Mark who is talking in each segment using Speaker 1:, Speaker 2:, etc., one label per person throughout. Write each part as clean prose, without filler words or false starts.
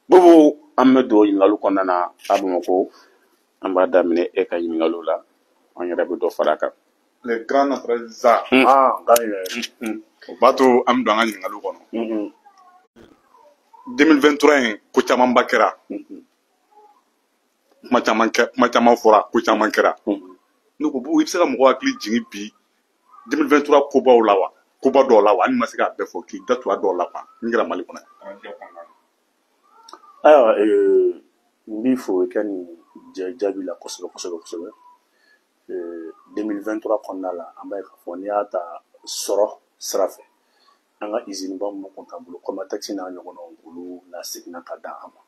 Speaker 1: Bobo an bɛ don ɲininkaliw kɔnɔna na a Bamakɔ an b'a daminɛ e ka ɲininkaliw la an yɛrɛ bɛ dɔ fara a kan.
Speaker 2: Les grands naturalisateurs. O b'a to an bɛ don an ka ɲininkaliw kɔnɔ. 2023 in ko camanba kɛra. Kuma caman fɔra ko caman kɛra. Ne ko i bɛ se ka mɔgɔ hakili jigin bi 2023 kobaw la wa koba dɔw la wa hali ma se k'a bɛɛ fɔ k'i da tu a dɔw la quoi min kɛra Mali kɔnɔ.
Speaker 3: Ayiwa n b'i fo i ka nin jaabi la kosɛbɛ kosɛbɛ kosɛbɛ 2023 kɔnɔna la an b'a ye k'a fɔ n'i y'a ta sɔrɔ sira fɛ an ka usine ba minnu kun t'an bolo Comatex n'a ɲɔgɔnnaw olu laseginna ka da an ma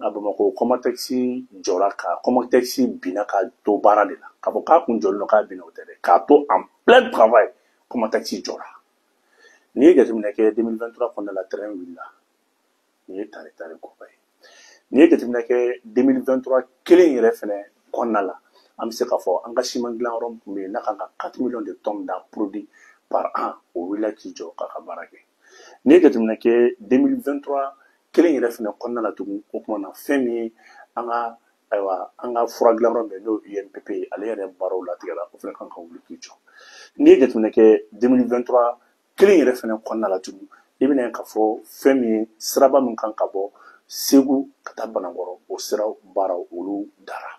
Speaker 3: a Bamakɔ Comatex jɔra ka Comatex binna ka to baara de la k'a fɔ k'a kun jɔlen don k'a binna o tɛ dɛ k'a to en plein travail Comatex jɔra n'i ye jateminɛ kɛ 2023 kɔnɔna la terrain wulila nin ye tare koba ye n'i ye jateminɛ kɛ 2023 kelen yɛrɛ fɛnɛ kɔnɔna la an bɛ se k'a fɔ an ka siman dilanyɔrɔ min tun bɛ yen n'a kan ka 4 millions de tonnes d'un produit par an o wulila k'i jɔ k'a ka baara kɛ n'i ye jateminɛ kɛ 2023 kelen yɛrɛ fɛnɛ kɔnɔna la tugun o tuma na fɛn min ye an ka fura dilanyɔrɔ min n'o ye UNPP ye ale yɛrɛ baaraw latigɛra o fɛnɛ kan ka wuli k'i jɔ n'i ye jateminɛ kɛ 2023 kelen yɛrɛ fɛnɛ kɔnɔna la tugun i bɛna ye k'a fɔ fɛn min ye siraba min kan ka bɔ Segu ka taa Banakɔrɔ o siraw baaraw olu dara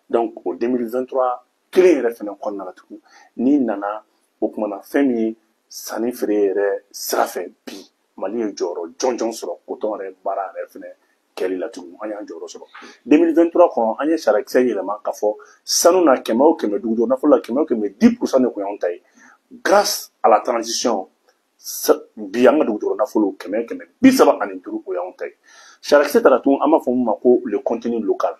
Speaker 3: donc o 2023 kelen yɛrɛ fɛnɛ kɔnɔna la tugun n'i nana o tuma na fɛn min ye sanni feere yɛrɛ sira fɛ bi Mali ye jɔyɔrɔ jɔnjɔn sɔrɔ coton yɛrɛ baara yɛrɛ fɛnɛ kɛli la tugun an y'an jɔyɔrɔ sɔrɔ 2023 kɔnɔ an ye sarakisɛ yɛlɛma k'a fɔ sanu na 100 o 100 dugudo nafolo la 100 o 100 10% de kun y'anw ta ye grâce à la transition bi an ka dugukolo nafolo 135 o y'anw ta ye sarakisɛ taara tun an b'a fɔ min ma ko le contenu local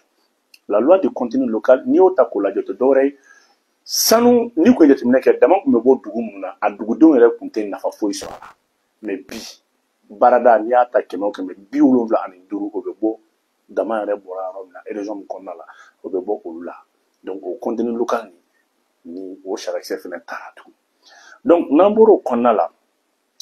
Speaker 3: la loi du contenu local n'i y'o ta k'o lajɛ o tɛ dɔwɛrɛ ye sanu ni ko jateminɛ kɛ dama tun bɛ bɔ dugu minnu na a dugudenw yɛrɛ tun tɛ nafa foyi sɔrɔ a la mais bi baarada n'i y'a ta 100 o 100 75 o bɛ bɔ dama yɛrɛ bɔra yɔrɔ min na région min kɔnɔna la o bɛ bɔ olu la donc o contenu local ni o sarakisɛ fɛnɛ taara tugun donc n'an bɔra o kɔnɔna la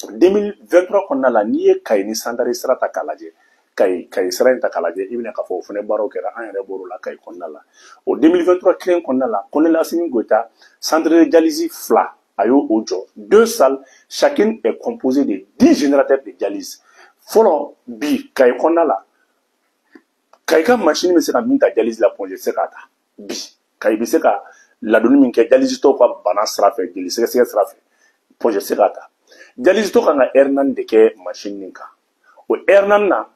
Speaker 3: 2023 kɔnɔna la n'i ye Kayi ni Sandare sira ta k'a lajɛ Kayi sira in ta k'a lajɛ i bɛna k'a fɔ o fɛnɛ baaraw kɛra an yɛrɛ bɔr'o la Kayi kɔnɔna la o 2023 kelen kɔnɔna la Colonel Assimi Goïta centre de dialyse 2 a y'o jɔ 2 salles chacune est composée de 10 générateurs de dialyse fɔlɔ bi Kayi kɔnɔna la Kayi ka machine bɛ se ka min ta dialyse la Pongé se k'a ta bi Kayi bɛ se ka ladonni min kɛ dialyse tɔw ka bana sira fɛ jeli sɛgɛsɛgɛ sira fɛ Pongé se k'a ta dialyse tɔ kan ka heure 4 de kɛ machine nin kan o heure 4 na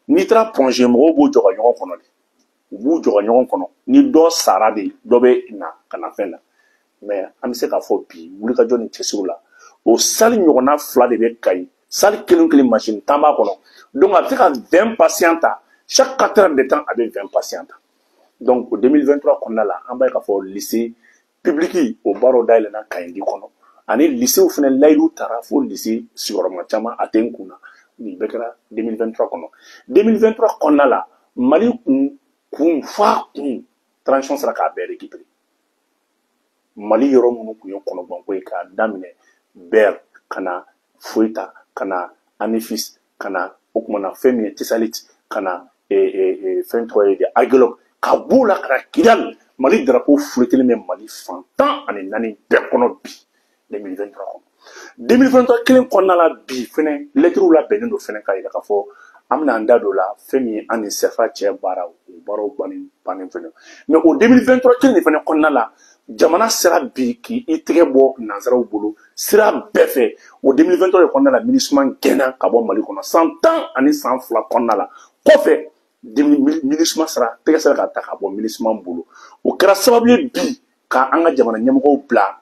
Speaker 3: n'i taara Pongé mɔgɔw b'o jɔ ka ɲɔgɔn kɔnɔ de u b'u jɔ ka ɲɔgɔn kɔnɔ ni dɔ sara de dɔ bɛ na ka na fɛn na mais an bɛ se k'a fɔ bi wulikajɔ ni cɛsiriw la o salle ɲɔgɔnna 2 de bɛ Kayi salle kelen machine 10 b'a kɔnɔ donc a bɛ se ka 20 patients ta chaque 4 heures de temps a bɛ 20 patients ta donc o 2023 kɔnɔna la an b'a ye k'a fɔ lycée public o baaraw dayɛlɛnna Kayindi kɔnɔ ani lycéw fɛnɛ layidu taara fo lycée sigiyɔrɔma caman a tɛ n kun na nin bɛɛ kɛra 2023 kɔnɔ 2023 kɔnɔna la Mali kun transition sera k'a bɛɛ récupérer Mali yɔrɔ minnu kun ye kɔnɔbɔnko ye k'a daminɛ Ber ka na Foyita ka na Anefis ka na o tuma na fɛn min ye Tisalit ka na fɛn tɔgɔ ye de Agilok ka b'o la ka na Kidal Mali drapeau flottelen bɛ Mali fan 14 bɛɛ kɔnɔ bi 2023 kɔnɔ 2023 kelen kɔnɔna la bi fɛnɛ lettres labɛnnen don fɛnɛ k'a yira k'a fɔ an bɛna an da don la fɛn min ye an ni CFA cɛ baaraw o baaraw bannen fɛnɛ mais o 2023 kelen de fɛnɛ kɔnɔna la jamana sera bi k'i tɛgɛ bɔ nanzaraw bolo sira bɛɛ fɛ o 2023 de kɔnɔna la MINUSMA gɛnna ka bɔ Mali kɔnɔ san 10 ani san 2 kɔnɔna la kɔfɛ MINUSMA tɛgɛ sera ka ta ka bɔ MINUSMA bolo o kɛra sababu ye bi ka an ka jamana ɲɛmɔgɔw bila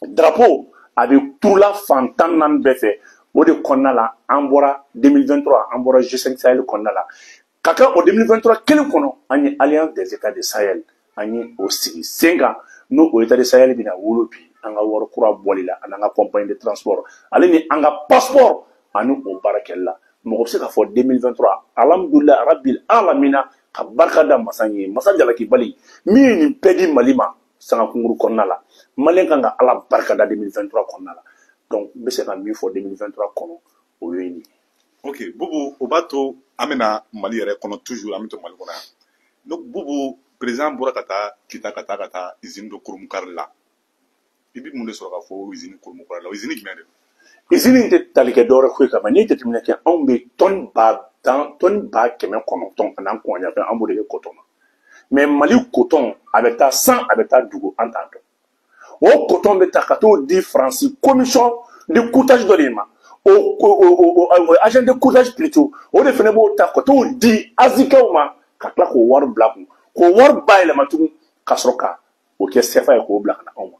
Speaker 3: drapeau a bɛ turula fan 14 bɛɛ fɛ o de kɔnɔna la an bɔra 2023 an bɔra G5 Sahel kɔnɔna la ka kɛ o 2023 kelen kɔnɔ an ye Alliance des États du Sahel an ye o sigi sen kan n'o o État du Sahel bɛna wolo bi an ka wari kura bɔli la ani an ka compagnie de transport ale ni an ka passeport ani o baara kɛli la mɔgɔ bɛ se k'a fɔ 2023 alhamdulilayi rabil alamina ka barika da masa ye masa jalaki bali min ye nin bɛɛ di Mali ma sanga kunkuru kɔnɔna la Malien kan ka ala barika da 2023 kɔnɔna la donc n bɛ se ka min fɔ 2023 kɔnɔ o ye nin ye
Speaker 2: Ok, Boubou, au bateau, amena Mali yɛrɛ kɔnɔ toujours an bɛ to Mali kɔnɔ yan. Donc Boubou, président bɔra ka taa kita ka taa usine dɔ Kurumukari la. I bɛ mun de sɔrɔ k'a fɔ usine Kurumukari la, usine jumɛn de don?
Speaker 3: Usine in tɛ tali kɛ dɔwɛrɛ foyi kama, n'i jateminɛ kɛ anw bɛ tonne ba 900 an'an kɔn fɛn an b'o de kɛ coton na. Mais Mali coton a bɛ taa san a bɛ taa dugu an t'a dɔn. O coton bɛ taa ka t'o di Faransi commission de courtage dɔ de ma. O agent de courtage plutôt o de fana b'o ta ka t'o di azikaw ma ka tila k'o wari bila kun k'o wari bayɛlɛma tugun ka sɔrɔ ka o kɛ CFA ye k'o bila ka na anw ma.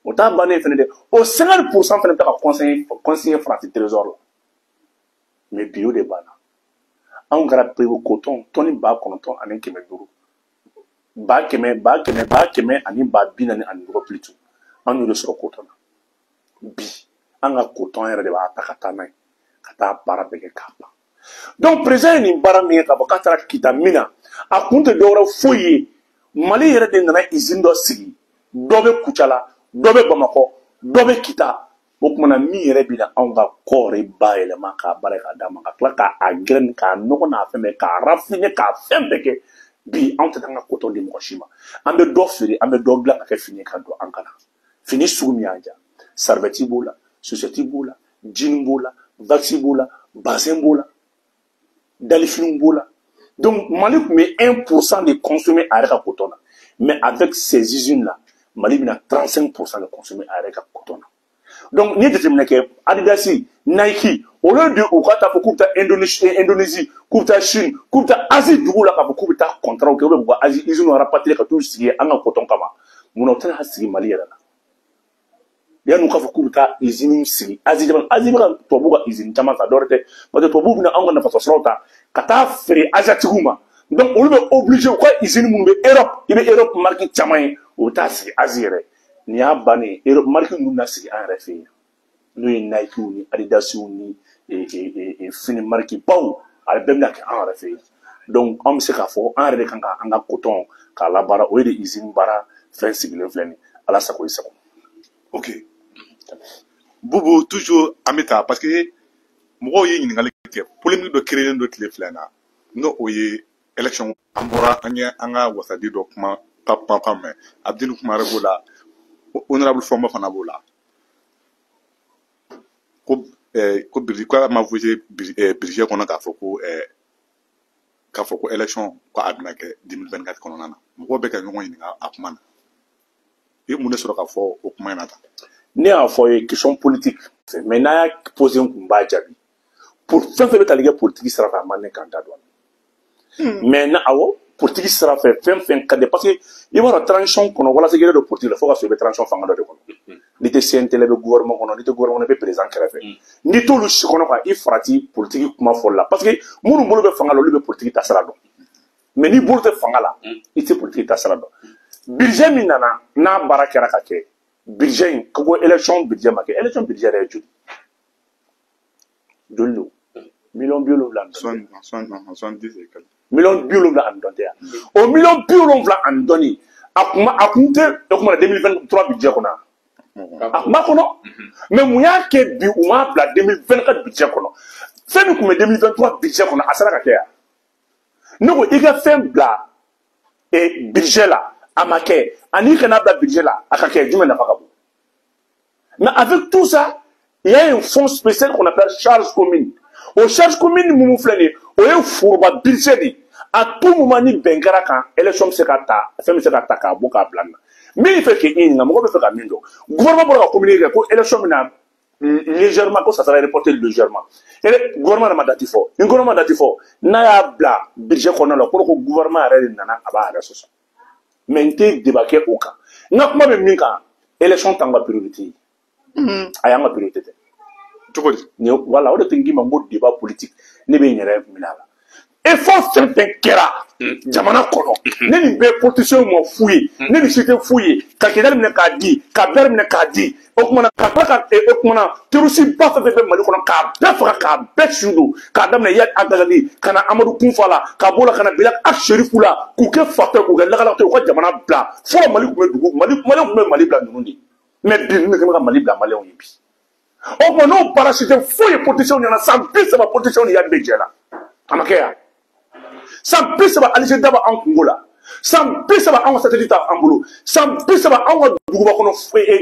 Speaker 3: O t'a bannen fana dɛ o 50% fana bɛ ka conseiller Faransi trésor la mais bi o de banna anw kɛra prix coton tonne 900 ba kɛmɛ ani ba 40 plutôt an y'o de sɔrɔ coton na bi an ka coton yɛrɛ de b'a ta ka taa n'a ye ka taa baara bɛɛ kɛ k'a ban donc président ye nin baara min ye k'a fɔ k'a taara kita min na a kun tɛ dɔwɛrɛ foyi ye Mali yɛrɛ de nana usine dɔ sigi dɔ bɛ Kucala dɔ bɛ Bamakɔ dɔ bɛ Kita o kumana min yɛrɛ bɛ na anw ka kɔɔri bayɛlɛma k'a baara k'a d'a ma ka tila k'a gɛrɛn k'a nɔgɔ n'a fɛn bɛɛ k'a raffiner k'a fɛn bɛɛ kɛ bi anw tɛ an ka coton di mɔgɔ si ma an bɛ dɔ feere an bɛ dɔ dilan ka kɛ fini ka don an kana fini sugu min y'an ja sarvɛti b'o la susɛti b'o la jean b'o la vaxi b'o la bazin b'o la dalifiniw b'o la donc Mali tun bɛ 1% de consommer a yɛrɛ ka coton na mais avec ces usines là Mali bɛna 35% de consommer a yɛrɛ ka coton na donc n'i ye jateminɛ kɛ Adidas Nike au lieu de u ka taa fɔ k'u bɛ taa Indonésie k'u bɛ taa Chine k'u bɛ taa Asie duguw la k'a fɔ k'u bɛ taa contrat kɛ ou bien k'u ka Asie usine rapatrier ka t'u sigi an ka coton kama munna u tɛna sigi Mali yɛrɛ la yan'u k'a fɔ k'u bɛ taa usine sigi Asie bɛ ka tubabuw ka usine caman ta dɔwɛrɛ tɛ parce que tubabuw bɛna anw ka nafasɔrɔsiraw ta ka taa feere Asiatigiw ma donc olu bɛ obligé u ka usine minnu bɛ Europe i bɛ Europe marque caman ye u bɛ taa sigi Asie yɛrɛ nin y'a bannen Europe marque ninnu na sigi an yɛrɛ fɛ yen n'o ye Nike ni Adidas ni fini marque baw a bɛɛ bɛna kɛ an yɛrɛ fɛ yen donc an bɛ se k'a fɔ an yɛrɛ de kan ka an ka coton k'a labaara o ye de usine baara fɛn sigilen filɛ nin ye Ala sago i sago.
Speaker 2: Ok. Boubou toujours an bɛ taa parce que mɔgɔw ye ɲininkali kɛ polémique dɔ créer dɔ tile filɛ na n'o o ye élection an bɔra an ye an ka wasadi dɔ kuma mɛn Abdini Kumare b'o la honorable Fɔnba fana b'o la ko k'a ma voté budget kɔnɔ k'a fɔ ko élection ko a bɛna kɛ 2024 kɔnɔna na mɔgɔw bɛ ka ɲɔgɔn ɲininka a kuma na i ye mun de sɔrɔ k'a fɔ o kuma in na tan.
Speaker 3: Ne y'a fɔ ye question politique mais n'a y'a posé n kun b'a jaabi pour fɛn fɛn bɛ tali kɛ politique sira fɛ a man ne kan da don a la mais na awɔ politique sira fɛ fɛn fɛn ka di parce que i b'a dɔn transition kɔnɔ walasa i ka don politique la fo ka sɔrɔ i bɛ transition fanga dɔ de kɔnɔ n'i tɛ CNTL bɛ gouvernement kɔnɔ n'i tɛ gouvernement i bɛ président kɛrɛfɛ n'i t'olu si kɔnɔ ka i farati politique kuma fɔli la parce que minnu bolo bɛ fanga la olu bɛ politique ta sira dɔn mais n'i bolo tɛ fanga la i tɛ politique ta sira dɔn budget min nana n'a baara kɛra ka kɛ budget in ka bɔ élection budget ma kɛ élection budget yɛrɛ ye joli joli don million 70 million 70 ani dɔn tɛ yan o million 70 ani dɔnni a kun tɛ o kuma 2023 budget kɔnɔ a kun b'a kɔnɔ mais mun y'a kɛ bi u m'a bila 2024 budget kɔnɔ fɛn min tun bɛ 2023 budget kɔnɔ a sera ka kɛ yan ne ko i ka fɛn bila budget la a ma kɛ ani kana bila budget la a ka kɛ jumɛn nafa ka bon mais avec tout ça il y a un fonds spécial qu'on appelle charge commune o charge commune minnu filɛ nin ye o ye foroba budget de à tout moment ni bɛn kɛra kan élection bɛ se ka ta fɛn bɛ se ka ta k'a bɔ k'a bila nin na min fɛ k'i ɲininka mɔgɔ bɛ fɛ ka min dɔn gouvernement bɔra ka communiquer kɛ ko élection bɛ na légèrement ko ça sera reporté légèrement gouvernement ma date fɔ ni gouvernement date fɔ n'a y'a bila budget kɔnɔna la ko gouvernement yɛrɛ de nana a b'a yɛrɛ sɔsɔ mais n tɛ débat kɛ o kan n ka kuma bɛ min kan élection t'an ka priorité ye a y'an ka priorité tɛ
Speaker 2: cogo di
Speaker 3: voilà o de tɛ n k'i ma n ko débat politique ne bɛ n yɛrɛ minɛ a la effort fɛn fɛn kɛra jamana kɔnɔ ne nin bɛɛ politicien ma fu ye ne nin si tɛ fu ye ka kɛnɛ minɛ k'a di ka bɛrɛ minɛ k'a di o kumana ka tila ka o kumana terroriste ba fɛn fɛn bɛ Mali kɔnɔ k'a bɛɛ faga k'a bɛɛ su don k'a daminɛ Yadi Agadali ka na Amadu Kunfa la ka bɔ la ka na Bilaki Asherifu la k'u kɛ fatɔ k'u kɛ lakalatɔ u ka jamana bila fɔlɔ Mali tun bɛ dugu Mali tun bɛ Mali bila ninnu de mais bi ninnu de kɛlen bɛ ka Mali bila maliyɛnw ye bi O ko no parachute foye politicien nyana sans plus ba politicien ya budget la amakeya sans plus ba Alger daba en Congo la sans plus ba en satellite en bolo sans plus ba en duguba kono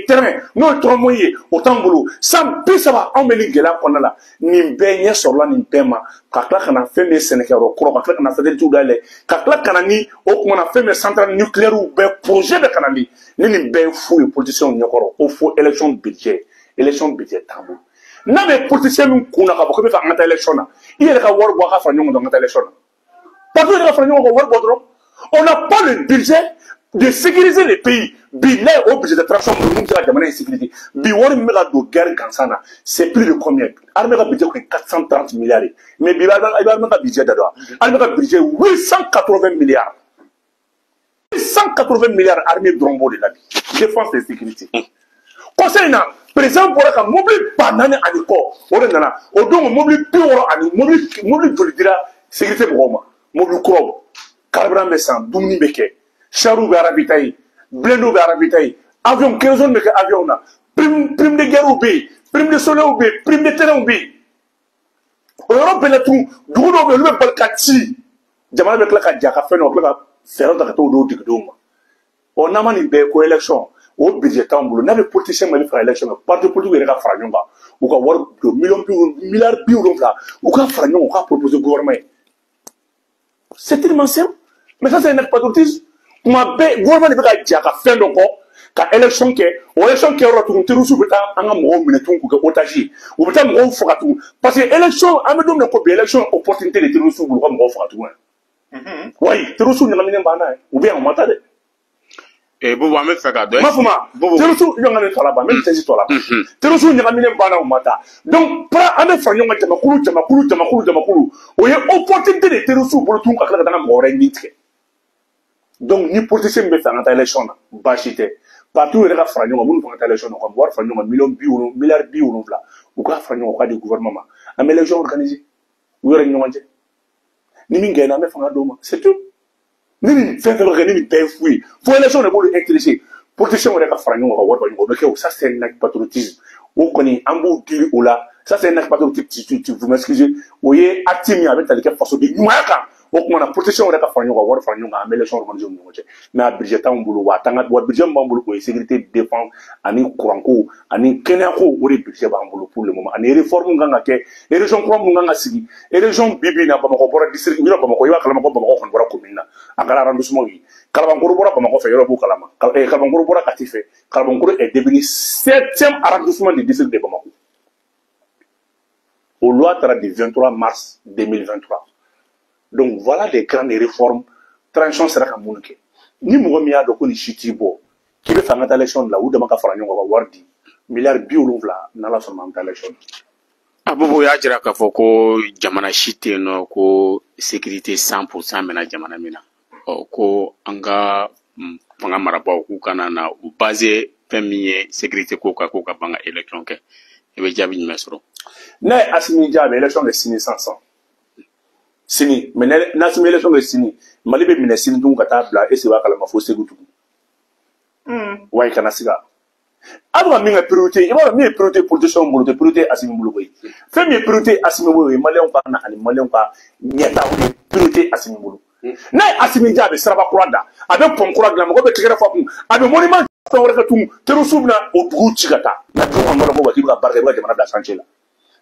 Speaker 3: terrain no tromoye autant bolo sans plus ba en melingela kona la ni benye sorla ni pema kakla kana femme Sénégal ko kakla kana satellite dale kakla kana ni o ko na femme centrale nucléaire ou be projet de kanali ni ben fou politicien nyokoro o fo élection budget tambo na be politicien mun kuna ka ko be fa ngata élection na il ka war bo ka fa nyongo ngata élection partout il ka fa nyongo war bo dro on n'a pas le budget de sécuriser les pays bilay au budget de transition pour nous la jamana sécurité bi wori mega do guerre kansana c'est plus de combien armée ka budget ko 430 milliards mais bi ba mega budget da do armée ka budget 880 milliards 180 milliards armée drombo de la défense et sécurité conseil na président bora ka mobile banane aniko o de nana o don mobile pioro ani mobile jolidira sécurité boma mobile kro carburant mesan dumuni beke charou be arabitayi blendo be arabitayi avion kérosène beke avion na prime de guerre be prime de soleil be prime de terrain be o yoro bele tu dugudo be lube balkati jamana be kla ka jaka feno kla ka fero da to do digdo ma o namani be ko élection o budget tambulu na be politicien mali fra élection parti politique yɛrɛ ka fara ɲɔgɔn kan u ka wari do milliard bi wolonwula u ka fara ɲɔgɔn u ka proposer gouvernement c'est tellement simple mais ça c'est un acte patriotisme kuma bɛɛ gouvernement de bɛ ka ja ka fɛn dɔ kɔ ka élection kɛ o élection kɛ yɔrɔ tugun terroriste bɛ taa an ka mɔgɔw minɛ tugun k'u kɛ otage u bɛ taa mɔgɔw faga tugun parce que élection an bɛ don min na ko bi élection opportunité de terroriste bolo ka mɔgɔw faga tugun wayi terroriste ɲagaminen b'an na u bɛ yan o ma taa dɛ.
Speaker 1: Bobo an bɛ fɛ ka dɔn.
Speaker 3: Ma fɔ ma terroriste ɲagaminen tɔ la ban même tɛsi tɔ la ban terroriste ɲagaminen b'an na o ma taa donc an bɛ fara ɲɔgɔn kan jamakulu o ye opportunité de terroriste bolo tugun ka tila ka taa mɔgɔ wɛrɛ nin tigɛ donc ni politicien min bɛ fɛ an ka taa élection na baasi tɛ partout yɛrɛ ka fara ɲɔgɔn kan minnu fɛ ka taa élection na u ka wari fara ɲɔgɔn kan miliyari 70 u ka fara ɲɔgɔn kan di gouvernement ma an bɛ élection organiser u yɛrɛ ni ɲɔgɔn cɛ ni min gagné an bɛ fanga d'o ma c'est tout ni nin fɛn fɛn bɛ kɛ ni nin bɛɛ ye fu ye fo élection de b'olu intéressé politicien yɛrɛ ka fara ɲɔgɔn kan wari bɔ ɲɔgɔn o bɛ kɛ o ça c'est un acte patriotisme o kɔni an b'o dili o la ça c'est un acte patriotique vous m'excusez o ye acte min a bɛ tali kɛ faso de ɲumanya kan o kuma na politicien yɛrɛ ka fara ɲɔgɔn kan wari fara ɲɔgɔn kan an bɛ élection organiser u ni ɲɔgɔn cɛ mais a budget t'anw bolo wa budget min b'an bolo o ye sécurité défense ani courant ko ani kɛnɛya ko o de budget b'an bolo pour le moment ani réforme kan ka kɛ région kura mun kan ka sigi région bibi na Bamakɔ bɔra district yɔrɔ Bamakɔ i b'a kalama ko Bamakɔ kɔni bɔra commune na a kɛra arrondissement ye Kalabankoro bɔra Bamakɔ fɛ yɔrɔ b'u kalama Kalabankoro bɔra Kati fɛ Kalabankoro est devenu 7e arrondissement du district de Bamakɔ au loi taara du 23 mars 2023 donc voilà les grandes réformes transition sera ka mun kɛ ni mɔgɔ min y'a dɔn ko ni si t'i bɔ k'i bɛ fɛ an ka taa élection la u dama ka fara ɲɔgɔn kan ka wari di miliyari 70 n'ala sɔnna an ka taa élection
Speaker 1: a Bobo y'a jira k'a fɔ ko jamana si tɛ yen nɔ ko sécurité 100% mɛna jamana min na ko an ka fanga marabaaw k'u kana na u base fɛn min ye sécurité ko kan k'u ka ban ka élection kɛ i bɛ jaabi jumɛn sɔrɔ
Speaker 3: ne ye Asimi jaabi élection kɛ sini sansan sini mais n'Asimi élection kɛ sini Mali bɛ minɛ sini dun ka taa bila ese b'a kalama fo Segu tugun wa i kana siga a bɛ ka min kɛ priorité i b'a dɔn min ye priorité politicien bolo tɛ priorité Asimi bolo koyi fɛn min ye priorité Asimi bolo ye maliyɛnw ka na ani maliyɛnw ka ɲɛtaw ye priorité Asimi bolo n'a ye Asimi jaa a bɛ siraba kura da a bɛ pont kura dilan mɔgɔ bɛ tigɛrɛ fa kun a bɛ monument fɛn wɛrɛ kɛ tun terroriste bɛna o dugu ci ka taa nka dugu kɔnɔ ko k'i bɛ ka baara kɛ i bɛ ka jamana bila chantier la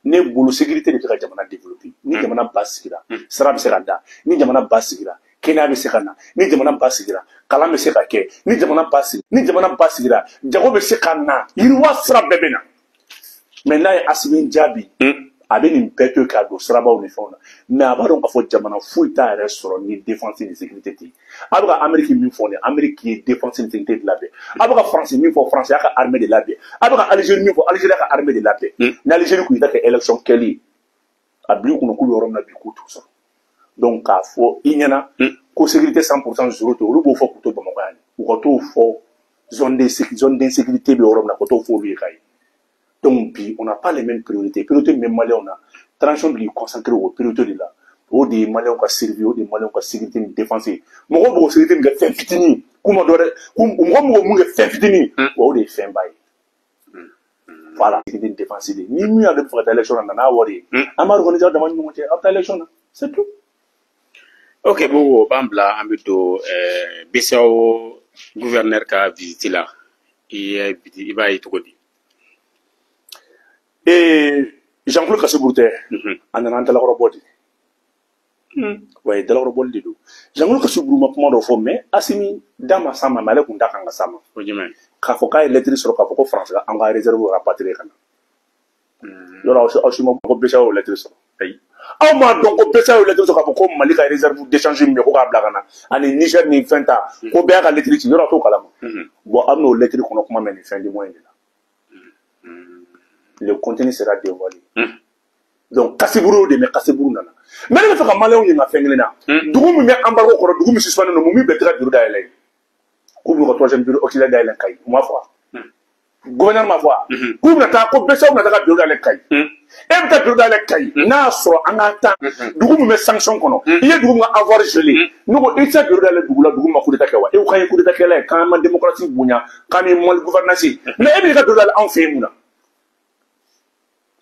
Speaker 3: ne bolo sécurité de bɛ ka jamana développer ni jamana ba sigira sira bɛ se ka da ni jamana ba sigira kɛnɛya bɛ se ka na ni jamana ba sigira kalan bɛ se ka kɛ ni jamana ba sigira jago bɛ se ka na yiriwa sira bɛɛ bɛ na mais n'a ye Asimi jaabi a bɛ nin bɛɛ to yen k'a don sirabaw ni fɛnw na mais a b'a dɔn k'a fɔ jamana foyi t'a yɛrɛ sɔrɔ ni défense ni sécurité tɛ a bɛ ka Amérique min fɔ nin Amérique ye défense ni sécurité de labɛn a bɛ ka France min fɔ France y'a ka armée de labɛn a bɛ ka Algérie min fɔ Algérie y'a ka armée de labɛn ni Algérie kun y'i ta kɛ élection kɛli a bil'i kunna k'u bɛ yɔrɔ min na bi k'u t'o sɔrɔ donc k'a fɔ i ɲɛna ko sécurité 100% zéro tɛ olu b'o fɔ k'u to Bamakɔ yan u ka t'o fɔ zone d'insécurité bɛ yɔrɔ min na ka t'o fɔ olu ye ka ye donc bi on n'a pas les mêmes priorités priorité min bɛ maliyɛnw na transition de k'i consacrer o priorité de la o de ye maliyɛnw ka survie o de ye maliyɛnw ka sécurité ni défense ye mɔgɔ b'o sécurité nin kɛ fɛn fitinin k'u ma dɔ wɛrɛ mɔgɔ mun kɛ fɛn fitinin o de ye fɛnba ye Voilà, c'est une défense. Ni mieux de faire l'élection, on a worry. Amar organiser de manière monter après l'élection, c'est tout.
Speaker 1: Ok, bon, Bambla, Amito, BCAO gouverneur qui a visité là, il va y tout dire.
Speaker 3: Et Jean-Claude Kassebourté, en allant dans la robot. Oui, dans la robot de l'eau. Jean-Claude Kassebourté m'a commandé au mais Assimi, dans ma sama, ma lèvre, on t'a qu'un sama. Kafoka est lettré sur le Kafoko France, on va réserver à Patrick. Alors, je suis mon bêcha au lettre sur le pays. On m'a donc bêcha au lettre sur le Kafoko, Malika réserve d'échanger mieux au Blagana. Année Niger ni Fenta, au Béa l'électricité, il y aura tout calme. Bon, à nos lettres qu'on a commandé les fins du mois. Le contenu sera dévoilé. Donc, Kassebourou de mes Kassebourou nana. Mais il faut que Malais on y m'a fait l'ena. D'où me met embargo, d'où me suspend nos moumi betra bureau d'aile. Couvre le troisième bureau auxiliaire d'aile Kai. Ma foi. Gouverneur ma foi. Couvre ta ko besa on a bureau d'aile Kai. Et ta bureau d'aile Kai. Na so en attend. D'où me met sanction kono. Il y a d'où me avoir gelé. Nous il s'est bureau d'aile d'où la d'où ma coup d'état kawa. Et au cas coup d'état là quand ma démocratie bounya, quand il mal gouvernance. Mais il y a bureau d'aile en fait mouna.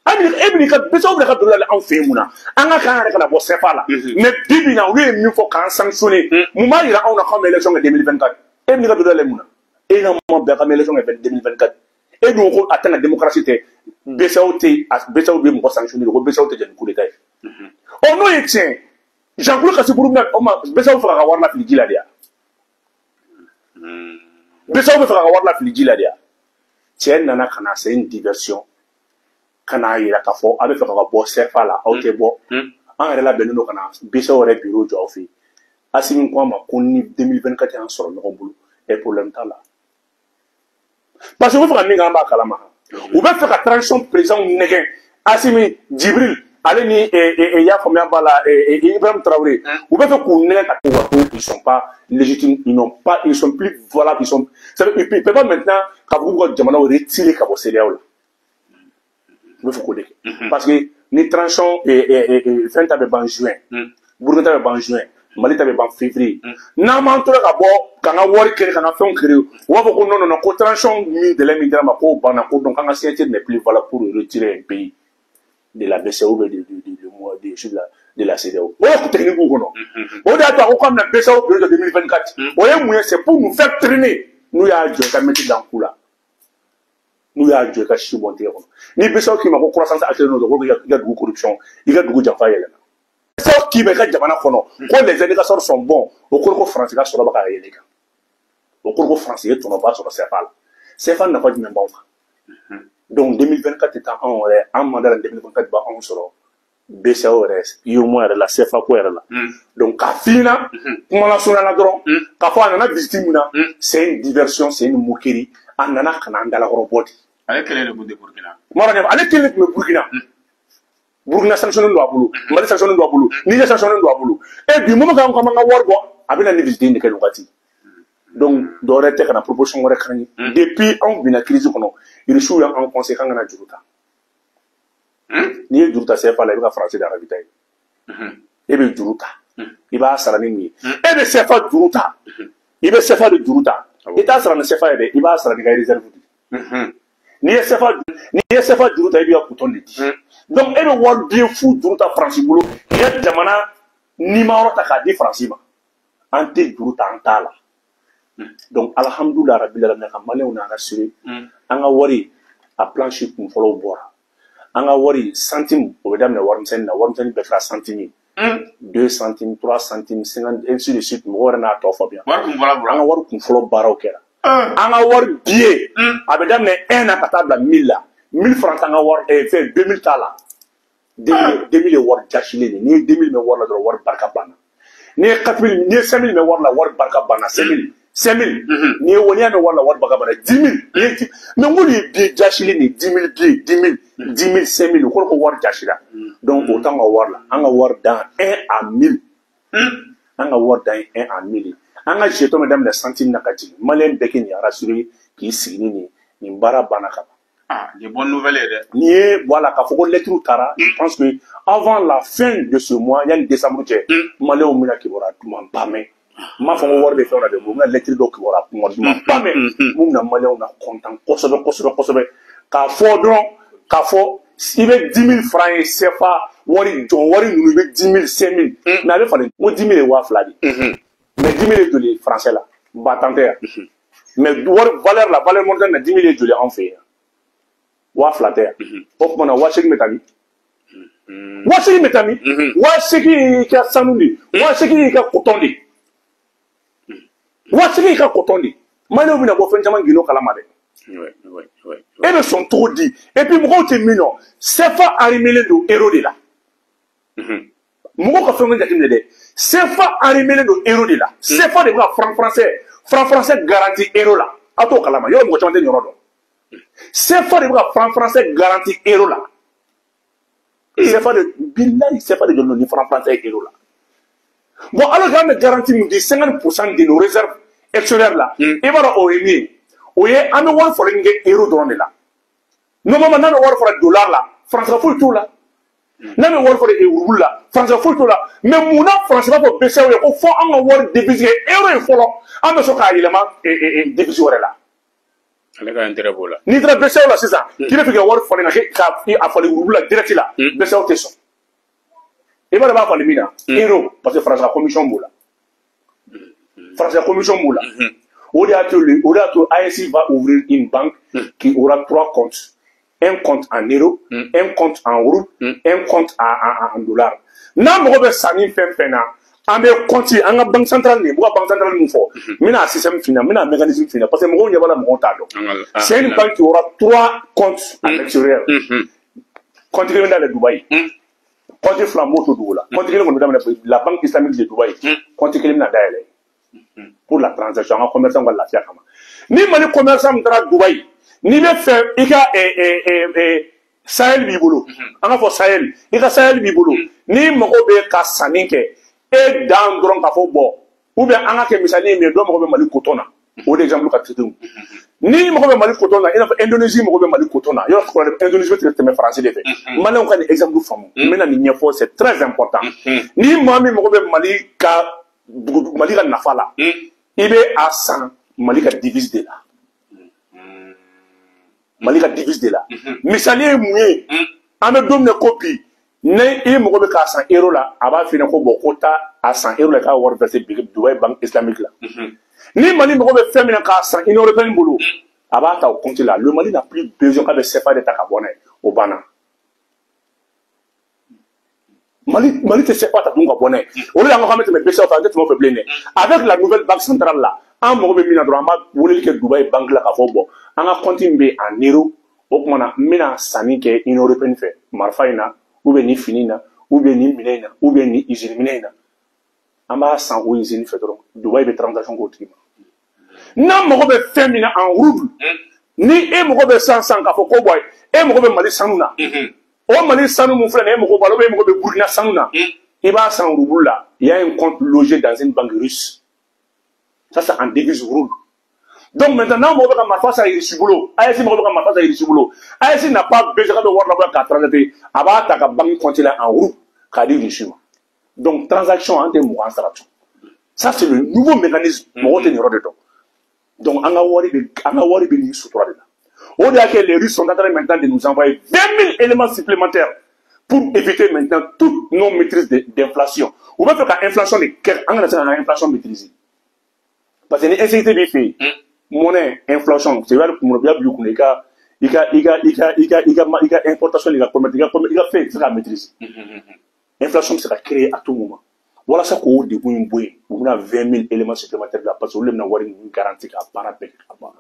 Speaker 3: Ebni ka beso ka dole la anfe muna anga kan reka la bo sefa la mais bibi na we mi fo kan sanctionner mu ma ira on a comme élection en 2024 ebni ka dole muna et na mo be comme élection en 2024 et donc on attend la démocratie te beso be mo sanctionner ko beso te jen coup d'état on no yetien Jean-Claude Kassebourou na o ma beso fa ka warna fili jila dia beso fa ka warna fili jila dia tien nana kana c'est une diversion kana yira ka fo abe fe ka bo sefa la o te bo an yɛrɛ labɛnnen don ka na BCEAO yɛrɛ bureau jɔ aw fɛ yen Assimi ko a ma ko ni 2024 y'an sɔrɔ ɲɔgɔn bolo problème t'a la parce que u bɛ fɛ ka min kɛ an b'a kalama u bɛ fɛ ka transition président nɛgɛn Assimi Djibril ale ni y'a faamuya b'a la Ibrahim Traoré u bɛ fɛ k'u nɛgɛn ka ko ils sont pas légitimes ils sont plus valables ils peuvent pas maintenant ka fɔ k'u ka jamanaw retirer ka bɔ CEDEAO la parce que les transitions fin t'avais en juin, Burkina t'avais en juin, Mali t'avais en février. N'a manqué qu'à boire, quand on voit que quand on fait un créé, on va voir non non que transition de l'émigrant ma pauvre banako donc quand on s'y n'est plus valable pour retirer un pays de la BCEAO de la CEDEAO. Oh technique ou non. On a toi comme la BCEAO de 2024. On est c'est pour nous faire traîner. Nous y a Dieu qui mettre dans le coup là. Nous y a Dieu qui a chiboté. Ni BCEAO qui m'a fait croissance à nos il y a de corruption, il y a de janfaïe. BCEAO qui m'a fait jamana kono. Quand les indicateurs sont bons, au cours français là sur la bagaille les gars. Au cours français tu n'as pas sur le CFA. CFA n'a pas dit même bon. Donc 2024 est en mandat en 2024 va on sera BCEAO reste il au moins la CFA quoi là. Donc à fina comment la sonne la drone quand on a visité muna c'est une diversion, c'est une moquerie. On a dans la robot.
Speaker 1: Avec quel est le bout de Burkina?
Speaker 3: Avec quel est le Burkina? Burkina sanctionne le boulot, Mali sanctionne le boulot, Niger sanctionne le boulot. Et du moment qu'on commence à voir, avec la visite de quel outil. Donc, d'aurait été la proportion de la depuis la crise, il est en conséquence de la Djuruta. Ni Djuruta, c'est pas la française de la ravitaille. Et bien Djuruta, il va s'arranger. Et bien c'est pas Djuruta, il va se faire de Djuruta. Et t'as ça, il va se faire des réserves. Ni SFA Djuruta, il y a couton de dit. Donc, elle va bien fou Djuruta Francibolo, il y a des jamana numéro takadi Francima. Ante Djuruta Antala. Donc, alhamdoulilah, Rabbil Alamin, Malais, on a rassuré. On a wari à plancher pour follow boire. On a wari centime, au dame de Warmsen, Bekra centime. 2 centimes, 3 centimes, 50, ainsi de suite, on a tout fait bien. On a wari pour follow baroquera. On a wari billet. Avec dame de 1 à table 1000 là. 1000 francs, on a wari, fait 2000 tala. 2000 wari jachile, ni 2000 me wari la wari barkabana. Ni 4000, ni 5000 me wari la wari barkabana, 5000. Ni wonia me wari la wari barkabana, 10 000. Mais on dit billet jachile, ni 10 000 billets, 10 000, 5000, on a wari jachila. Donc autant on wari là, on a wari dans 1 à 1000. On a wari dans 1 à 1000. On a jeté madame les centimes nakati. Malin beken y a rassuré qui signe ni bara banaka.
Speaker 1: Ah, des bonnes nouvelles.
Speaker 3: Ni voilà, quand faut lettre tara, je pense que avant la fin de ce mois, il y a une décembre qui Malin au mina qui aura tout m'en pas mais. Ma femme voir des faire de vous, lettre donc qui aura tout m'en pas mais. Nous n'a Malin on a content, kosobe. k'a fɔ dɔrɔn k'a fɔ i bɛ 10 000 francs ye CFA wari jɔn wari ninnu i bɛ 10 000 5 000 mais a bɛ falen ko 10 000 ye 2000 de mais 10 000 ye joli ye français la battant tɛ yan mais wari valeur la valeur mondiale na 10 000 ye joli anw fɛ yan 2000 tɛ yan o tuma na 8,000 bɛ taa min 8,000 bɛ taa min 8,000 y'i ka sanu de 8,000 y'i ka coton de 8,000 y'i ka coton de maliyɛnw bɛna bɔ fɛn caman gindo kalama dɛ e bɛ sɔn cogo di et puis mɔgɔw tɛ min dɔn CFA arrimelen don euro de la mɔgɔw ka fɛn jateminɛ dɛ CFA arrimelen don euro de la CFA de bɛ ka franc français garanti euro la a t'o kalama yɔrɔ mɔgɔ caman tɛ yɔrɔ dɔn CFA de bɛ ka franc français garanti euro la CFA de billahi CFA de jɔlen don ni franc français euro la bon alors qu'an bɛ garantie min di 50% de nos réserves extérieures la i b'a dɔn o ye min ye o ye an bɛ wari fɔli min kɛ euro dɔrɔn de la normalement n'an bɛ wari fɔra dollar la faransi foyi t'o la n'an bɛ wari fɔra euro la faransi foyi t'o la mais mun na faransi b'a fɔ BCEAO ye ko fɔ an ka wari devise kɛ euro ye fɔlɔ an bɛ sɔn k'a yɛlɛma devise wɛrɛ la
Speaker 1: ale ka intérêt b'o la
Speaker 3: n'i taara BCEAO la sisan k'i bɛ fɛ ka wari fɔli k'a fɔli euro la direct la BCEAO tɛ sɔn i b'a dɔn b'a fɔli min na euro parce que faransi la commission b'o la faransi la commission b'o la au lieu AES va ouvrir une banque qui aura 3 comptes. Un compte en euros, un compte en rouble, un compte en dollars. N'a pas de sani fena, on a compte, on a banque centrale, on a banque centrale nous faut. Mais un système final, mais un mécanisme final, parce que moi on y a pas la montado. C'est une banque qui aura 3 comptes à l'extérieur. Compte qui est dans le Dubaï, compte flambeau au Doula, compte qui est dans la banque islamique de Dubaï, compte qui est dans Daïle. Pour la transaction en commerçant la fiat kama ni mali commerçant dara Dubaï ni be fait ika Sahel bi bolo an ka fɔ Sahel ika Sahel bi bolo ni mago be ka sanni kɛ e dan dɔrɔn ka fɔ bɔ ou bien an ka kɛ misali min dɔ mago be mali coton na o de exemple ka traité ni mago be mali coton na ina fɔ Indonésie mago be mali coton na yɔrɔ ko Indonésie tɛ tɛmɛ français de fɛ malien ka ni exemple famu mena ni ɲɛfɔ c'est très important ni maa min mago be mali ka nafa la i bɛ a san mali ka divise de la mali ka divise de la misali ye mun ye an bɛ don min na ko bi ni i mago bɛ k'a san euro la a b'a f'i ɲɛna ko bon ko taa a san euro la k'a wari verser Dubaï banque islamique la ni mali mago bɛ fɛn min na k'a san union européenne bolo a b'a ta o compte la le Mali n'a plus besoin k'a bɛ CFA de ta ka bɔ n'a ye o banna Mali te CFA ta dun ka bɔ n'a ye o de la an ka tɛmɛ BCEAO fɛ an tɛ tɛmɛ o fɛ bilen dɛ avec la nouvelle banque centrale la an mago bɛ min na dɔrɔn an b'a weleli kɛ Dubaï banque la k'a fɔ bon an ka compte in bɛ en euro o tuma na n bɛna sanni kɛ union européenne fɛ marifa in na ou bien ni fini in na ou bien ni minɛn in na ou bien ni usine minɛn in na an b'a san o usine fɛ dɔrɔn Dubaï bɛ transaction k'o tigi ma n'an mago bɛ fɛn min na en rouble ni e mago bɛ san k'a fɔ ko bɔ e mago bɛ Mali sanu na o Mali sanu mun filɛ nin ye e mago b'a la ou bien e mago bɛ Burkina sanu na i b'a san rouble la il y a un compte logé dans une banque russe ça c'est en devise rouble donc maintenant mago bɛ ka marifa san Irisi bolo AES mago bɛ ka marifa san Irisi bolo AES n'a pas besoin ka bɛ wari labɔ k'a transiter a b'a ta ka banque compte la en rouble k'a di Irisi ma donc transaction an tɛ mugan sara tun ça c'est le nouveau mécanisme mɔgɔw tɛ nin yɔrɔ de dɔn donc an ka wari bɛ nin sutura de la o de y'a kɛ les Russes sont en train maintenant de nous envoyer 20 000 éléments supplémentaires pour éviter maintenant toute non maîtrise d'inflation u b'a fɛ ka inflation de kɛ an kana se ka inflation maîtriser parce que ni insécurité b'i fɛ yen monnaie inflation c'est vrai kunnabiya b'i kunna i ka importation ni ka commerce i ka fɛn tɛ se ka maîtriser inflation bɛ se ka créer à tout moment walasa k'o degun in bɔ yen u bɛna 20 000 éléments supplémentaires la parce que olu de bɛna wari ninnu garanti k'a baara bɛɛ kɛ ka ban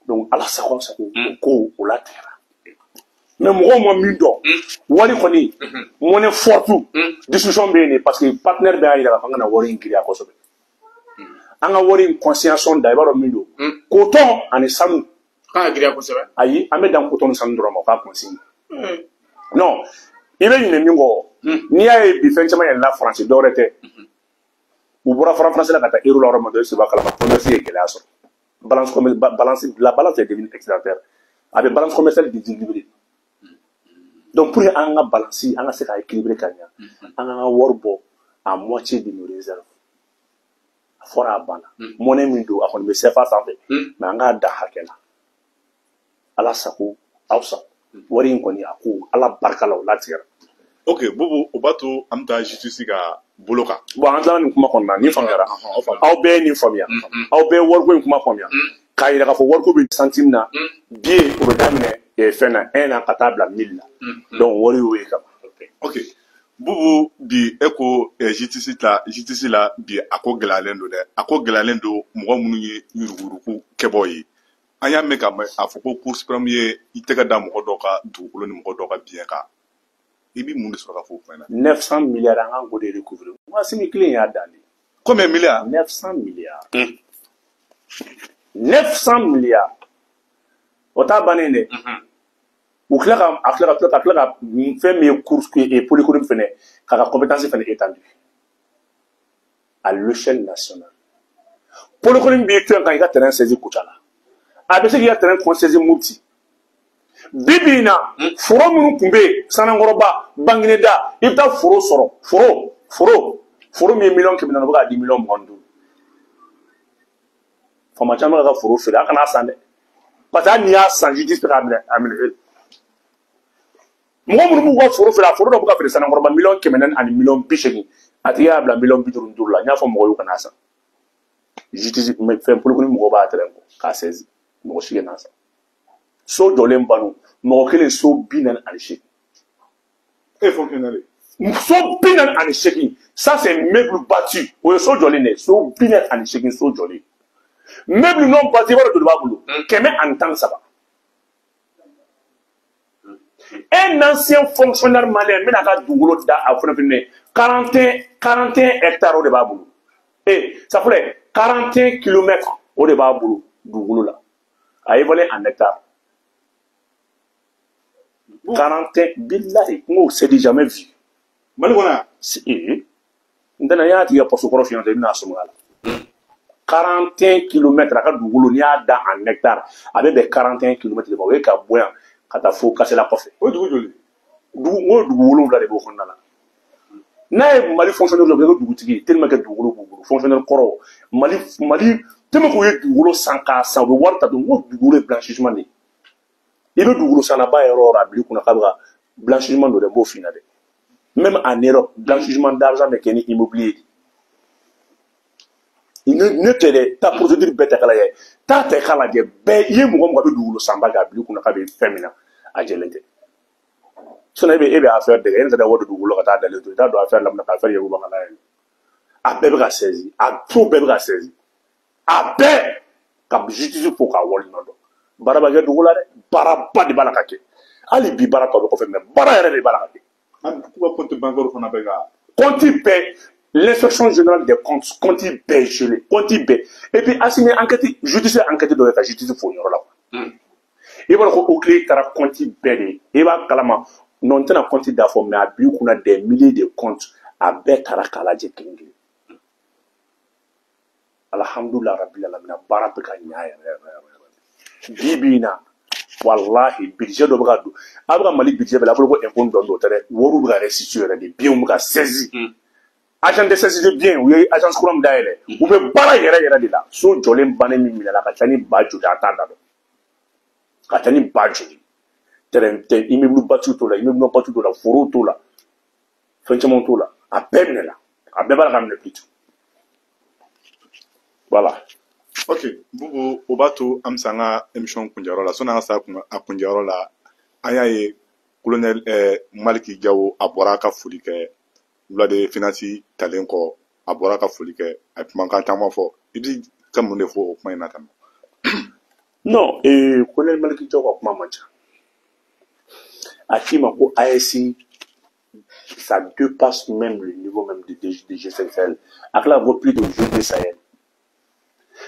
Speaker 3: donc ala sago o ko o la tɛra mais mɔgɔw ma min dɔn wari kɔni monnaie forte discussion bɛ yen de parce que partenaire bɛɛ y'a jira k'a fɔ an kana wari in giriya kosɛbɛ an ka wari in conciliation da i b'a dɔn min don coton ani sanu
Speaker 1: k'an ka giriya kosɛbɛ
Speaker 3: ayi an bɛ dan coton ni sanu dɔrɔn ma o k'a consigne non i bɛ ɲinɛ min kɔ n'i y'a ye bi fɛn caman yɛlɛla faransi dɔwɛrɛ tɛ u bɔra faransi la ka taa euro la yɔrɔ min na i seba kalama commerce ye gɛlɛya sɔrɔ la balance est devenue excédentaire a bɛ balance commerciale déséquilibrée donc pour que an ka balance an ka se ka équilibrer ka ɲɛ an k'an ka wari bɔ à moitié de nos réserves a fɔra a banna monnaie min don a kɔni bɛ CFA sanfɛ mais an k'a da hakɛ la ala sago awsa wari in kɔni a ko ala barika la o latigɛra.
Speaker 2: Ok, Bobo, o b'a to an bɛ taa justice ka bolo kan.
Speaker 3: Bon an tilala nin kuma kɔnɔna na nin faamuyara aw bɛɛ ye nin faamuya aw bɛɛ ye wariko in kuma faamuya k'a yira k'a fɔ wariko bɛ centime na bi o bɛ daminɛ fɛn na 1 na ka taa bila 1000 la donc wari y'o ye ka ban.
Speaker 2: Ok, Bobo bi e ko justice la bi a ko gɛlɛyalen don dɛ a ko gɛlɛyalen don mɔgɔ minnu ye yurugurugu kɛbɔ ye an y'a mɛn k'a fɔ ko cour suprême ye i tɛgɛ da mɔgɔ dɔ ka dugukolo ni mɔgɔ dɔ ka biɲɛ kan i bɛ mun de sɔrɔ ka fɔ o fɛn na. 900
Speaker 3: milliards an kan k'o de recouvrer Massimi kelen y'a dan de.
Speaker 2: Combien de milliards?
Speaker 3: 900 milliards. 900 milliards. O t'a bannen dɛ. U tila ka fɛn min ye course polychrome fɛnɛ k'a ka compétence fɛnɛ étendue à l'échelle nationale. Polychrome b'i to yen kan i ka terrain saisi Kucala la a bɛ se k'i ka terrain saisi Mopti. Bibi in na foro minnu tun bɛ yen Sanakɔrɔba Bangineda i bɛ taa foro sɔrɔ foro min ye 1,400,000 u bɛ k'a di 1,25,000. Faama caman ka foro feere a kana san dɛ parce que hali n'i y'a san justice bɛ k'a minɛ mɔgɔ minnu b'u ka foro feere a foro dɔ bɛ ka feere Sanakɔrɔba 400,000 ani 80,000 a tigi y'a bila 55,000 la n y'a fɔ mɔgɔw ye kana san justice fɛn polychrome mɔgɔw b'a terrain k'a saisi mɔgɔ si kana san. So jɔlen banu mɔgɔ kelen so 48.
Speaker 2: E fonctionnaire.
Speaker 3: So 48 ça c'est meuble battu o ye so jɔlen dɛ so 48 so jɔlen meuble non bâti i b'a dɔn joli b'a bolo 113. Un ancien fonctionnaire malien n bɛna ka dugukolo da a fɛnɛ 41 hectares o de b'a bolo ça fait 41 kilomètres o de b'a bolo dugukolo la a évolué en hectares. 41 billahi ngo c'est jamais vu.
Speaker 2: Mali kɔnɔ
Speaker 3: yan. Ntɛnɛn y'a tigɛ poste kɔrɔ fiɲɛ i bɛna sɔngɔ a la. 41 kilomètres a ka dugukolo n'i y'a da en hectare a bɛ bɛn 41 kilomètres de ma o ye ka bɔ yan ka taa fo Kasela kɔfɛ.
Speaker 2: O dugu joli?
Speaker 3: Dugu 7 de b'o kɔnɔna la. N'a ye Mali fonctionnaire dɔ bɛ kɛ dugutigi tellement que dugukolo b'u bolo fonctionnaire kɔrɔ Mali tellement que u ye dugukolo san k'a san u bɛ wari ta don n ko dugukolo ye blanchissement de ye. I bɛ dugukolo sanna ba yɔrɔ o yɔrɔ a bila i kunna k'a bɛ ka blanchissement dɔ de n b'o f'i ɲɛna dɛ. Même en Europe, blanchissement d'argent bɛ kɛ ni immobilier de. Ne tɛ dɛ ta procédure bɛɛ tɛ k'a lajɛ taa tɛ k'a lajɛ bɛɛ i ye mɔgɔ mɔgɔ bɛ dugukolo sanba kɛ a bila i kunna k'a bɛ fɛn min na a jɛlen tɛ. Sinon e bɛ affaire dɛgɛ e ne tɛ da wari dugukolo ka taa dalen to i t'a dɔn affaire la ka affaire yɛrɛ ka layɛ a bɛɛ bɛ ka saisi a tout bɛɛ bɛ ka saisi a bɛɛ ka justice fo k'a wale ɲɔgɔn dɔn baara bɛ kɛ dugu la dɛ baaraba de b'a la ka kɛ hali bi baara tɔ bɛ kɔfɛ mais baara yɛrɛ de b'a la ka kɛ.
Speaker 2: Compte bancaire fana bɛ ka.
Speaker 3: Compte paie l'inspection générale des comptes compte paie gelé compte paie et puis assigné enquête judiciaire enquête dɔ kɛ ka justice fo yɔrɔ la quoi. I b'a dɔn ko o tile taara compte bɛɛ de i b'a kalama non n tɛna compte da fɔ mais a b'i kunna des milliers de comptes a bɛɛ taara k'a lajɛ kelen kelen. Alhamdulilahi rabbil alamin baara bɛ ka ɲa yɛrɛ bi in na wallahi budget dɔ bɛ ka don a bɛ ka Mali budget bɛɛ la a bolo ko impôt dɔn dɔ tɛ dɛ wariw bɛ ka restituer yɛrɛ de biens bɛ ka saisi agent de saisie de biens u ye agence kura min dayɛlɛ u bɛ baara yɛrɛ de la so jɔlen bannen min minɛ la ka ca ni ba joli a t'a da dɔn ka ca ni ba joli terrain immeuble bâti t'o la immeuble non bâti t'o la foro t'o la fɛn caman t'o la a bɛɛ minɛ la a bɛɛ b'a la ka minɛ plutôt voilà.
Speaker 2: Ok, Bobo o b'a to an bɛ se an ka émission kuncɛyɔrɔ la sɔnni an ka se a kuncɛyɔrɔ la an y'a ye colonel Maliki Gawo a bɔra ka foli kɛ loi de finance talen kɔ a bɔra ka foli kɛ a ye kumakan caman fɔ i bɛ ka mun de fɔ o kuma in na tan.
Speaker 3: Non colonel Maliki Gawo ka kuma man ca a k'i ma ko AES ça dépasse même le niveau même de G5 Sahel a tila ka bɔ plus de G2 Sahel.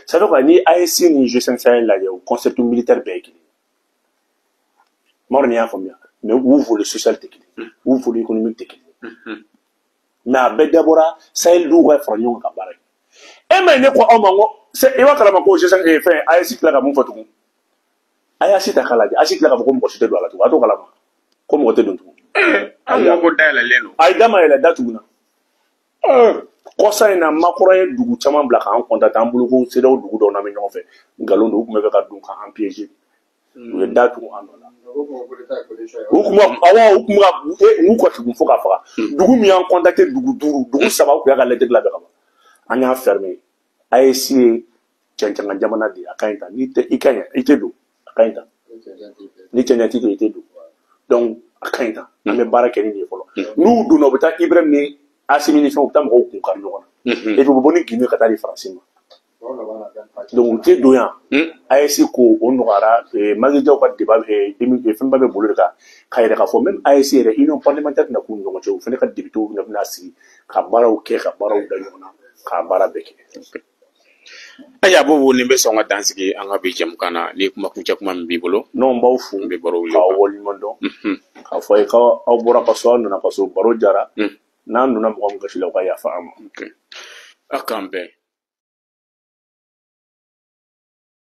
Speaker 3: Ça veut dire que ni AES ni G5 Sahel lajɛ o concept militaire bɛɛ ye kelen Maodo ni y'a faamuya mais u volet social tɛ kelen u volet économique tɛ kelen mais a bɛɛ dabɔra Sahel duw ka fara ɲɔgɔn kan ka baara kɛ e ma ye ne ko aw ma n ko i b'a kalama ko G5 fɛn AES tila ka mun fɔ tugun AES ta k'a lajɛ AES tila ka fɔ ko mɔgɔ si tɛ don a la tugun a t'o kalama ko mɔgɔ tɛ don tugun
Speaker 1: an ko ko dayɛlɛlen don
Speaker 3: a ye da ma yɛlɛ da tugun na kɔsa in na Makɔrɔ ye dugu caman bila k'an contacter an bolo ko CEDEAO dugu dɔw na bɛ ɲɔgɔn fɛ nkalon don u tun bɛ fɛ ka don k'an piéger u ye da tugun an nɔ la u kuma awɔ u kuma n'u ka tugu fo k'a faga dugu min y'an contacté dugu 5 dugu 3 u kun y'a ka lettre labɛn ka ban an y'a fermé AEC ye cɛncɛnga jamana de a ka ɲi tan n'i tɛ i ka ɲi i tɛ don a ka ɲi tan ni cɛncɛn t'i kun i tɛ don donc a ka ɲi tan an bɛ baara kɛ ni nin ye fɔlɔ n'u donna u bɛ taa Ibrahim ni Asimi ni fɛnw u bɛ taa mɔgɔw kun kari ɲɔgɔn na et puis u bɛ bɔ ni Guinée ka taa di Faransi ma donc u tɛ don yan AEC ko o nɔgɔyara Magidiaw ka débat fɛnba bɛ bolo de kan k'a yɛrɛ k'a fɔ même AEC yɛrɛ union parlementaire tɛna k'u ni ɲɔgɔn cɛ u fana ka députés bɛna sigi ka baaraw kɛ ka baaraw da ɲɔgɔn na k'a baara bɛɛ kɛ.
Speaker 1: Ayiwa Bobo nin bɛ sɔn ka dansigi an ka bi jɛmukan na ni kuma kuncɛ kuma min b'i bolo.
Speaker 3: Non n b'aw fo
Speaker 1: n bɛ baro wuli
Speaker 3: k'aw waleɲuman dɔn k'a fɔ k'aw bɔra ka so aw nana ka so baro jara n'an donna mɔgɔ min gasi la u ka yafa an ma.
Speaker 1: A k'an bɛn.